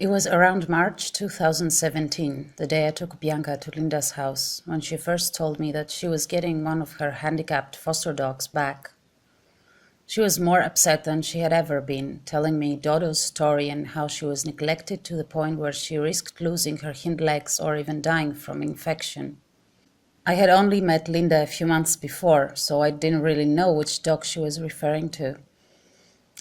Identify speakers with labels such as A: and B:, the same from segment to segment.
A: It was around March 2017, the day I took Bianca to Linda's house, when she first told me that she was getting one of her handicapped foster dogs back. She was more upset than she had ever been, telling me Dodo's story and how she was neglected to the point where she risked losing her hind legs or even dying from infection. I had only met Linda a few months before, so I didn't really know which dog she was referring to.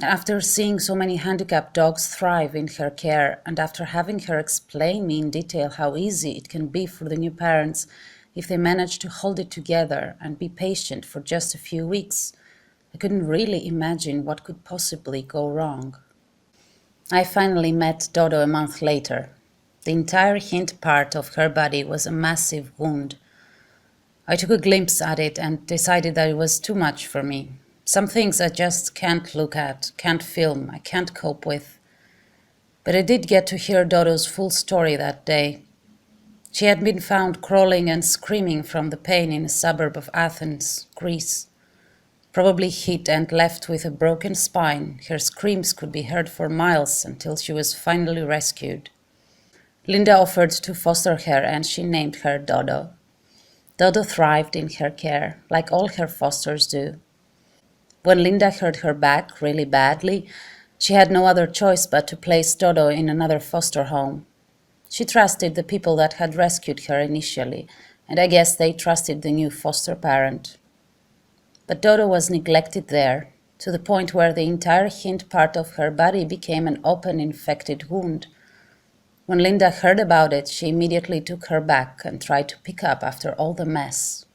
A: After seeing so many handicapped dogs thrive in her care, and after having her explain me in detail how easy it can be for the new parents if they manage to hold it together and be patient for just a few weeks, I couldn't really imagine what could possibly go wrong. I finally met Dodo a month later. The entire hind part of her body was a massive wound. I took a glimpse at it and decided that it was too much for me. Some things I just can't look at, can't film, I can't cope with. But I did get to hear Dodo's full story that day. She had been found crawling and screaming from the pain in a suburb of Athens, Greece. Probably hit and left with a broken spine, her screams could be heard for miles until she was finally rescued. Linda offered to foster her and she named her Dodo. Dodo thrived in her care, like all her fosters do. When Linda hurt her back really badly, she had no other choice but to place Dodo in another foster home. She trusted the people that had rescued her initially, and I guess they trusted the new foster parent. But Dodo was neglected there, to the point where the entire hind part of her body became an open infected wound. When Linda heard about it, she immediately took her back and tried to pick up after all the mess.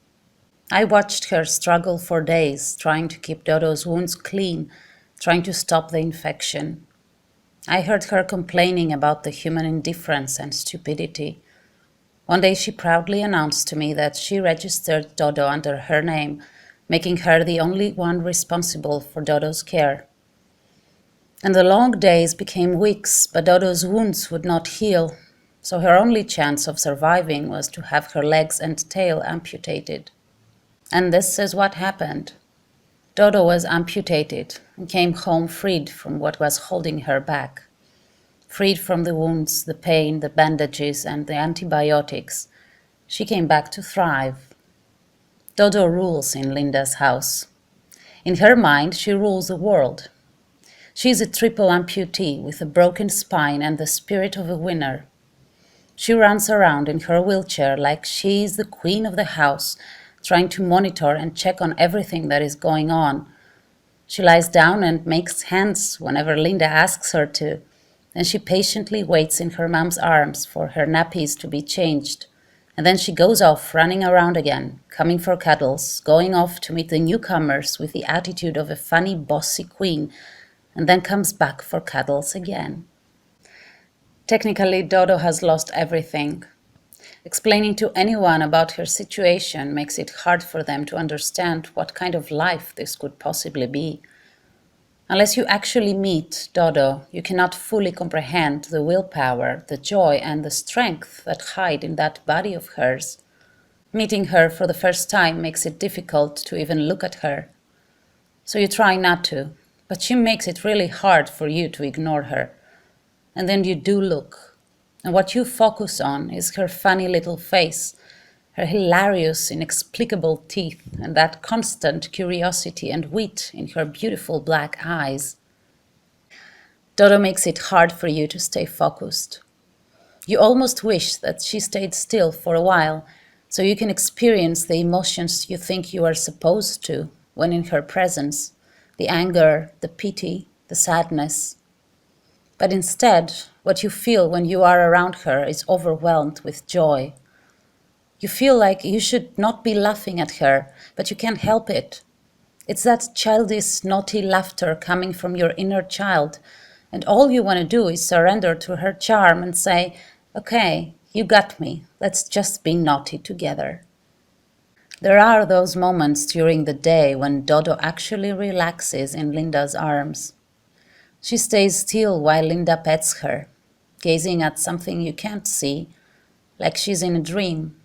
A: I watched her struggle for days, trying to keep Dodo's wounds clean, trying to stop the infection. I heard her complaining about the human indifference and stupidity. One day she proudly announced to me that she registered Dodo under her name, making her the only one responsible for Dodo's care. And the long days became weeks, but Dodo's wounds would not heal, so her only chance of surviving was to have her legs and tail amputated. And this is what happened. Dodo was amputated and came home freed from what was holding her back. Freed from the wounds, the pain, the bandages, and the antibiotics. She came back to thrive. Dodo rules in Linda's house. In her mind, she rules the world. She is a triple amputee with a broken spine and the spirit of a winner. She runs around in her wheelchair like she is the queen of the house, trying to monitor and check on everything that is going on. She lies down and makes hands whenever Linda asks her to, and she patiently waits in her mom's arms for her nappies to be changed. And then she goes off running around again, coming for cuddles, going off to meet the newcomers with the attitude of a funny, bossy queen, and then comes back for cuddles again. Technically, Dodo has lost everything. Explaining to anyone about her situation makes it hard for them to understand what kind of life this could possibly be. Unless you actually meet Dodo, you cannot fully comprehend the willpower, the joy, and the strength that hide in that body of hers. Meeting her for the first time makes it difficult to even look at her. So you try not to, but she makes it really hard for you to ignore her. And then you do look. And what you focus on is her funny little face, her hilarious, inexplicable teeth, and that constant curiosity and wit in her beautiful black eyes. Dodo makes it hard for you to stay focused. You almost wish that she stayed still for a while, so you can experience the emotions you think you are supposed to when in her presence, the anger, the pity, the sadness. But instead, what you feel when you are around her is overwhelmed with joy. You feel like you should not be laughing at her, but you can't help it. It's that childish, naughty laughter coming from your inner child, and all you want to do is surrender to her charm and say, "Okay, you got me, let's just be naughty together." There are those moments during the day when Dodo actually relaxes in Linda's arms. She stays still while Linda pets her, gazing at something you can't see, like she's in a dream.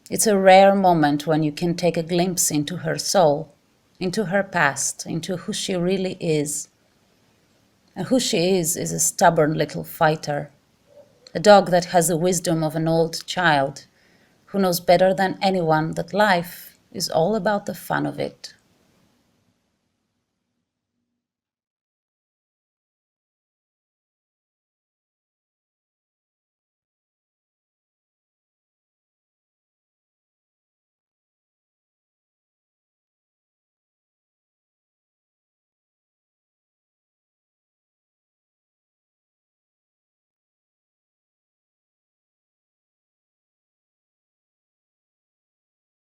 A: It's a rare moment when you can take a glimpse into her soul, into her past, into who she really is. And who she is a stubborn little fighter, a dog that has the wisdom of an old child, who knows better than anyone that life is all about the fun of it.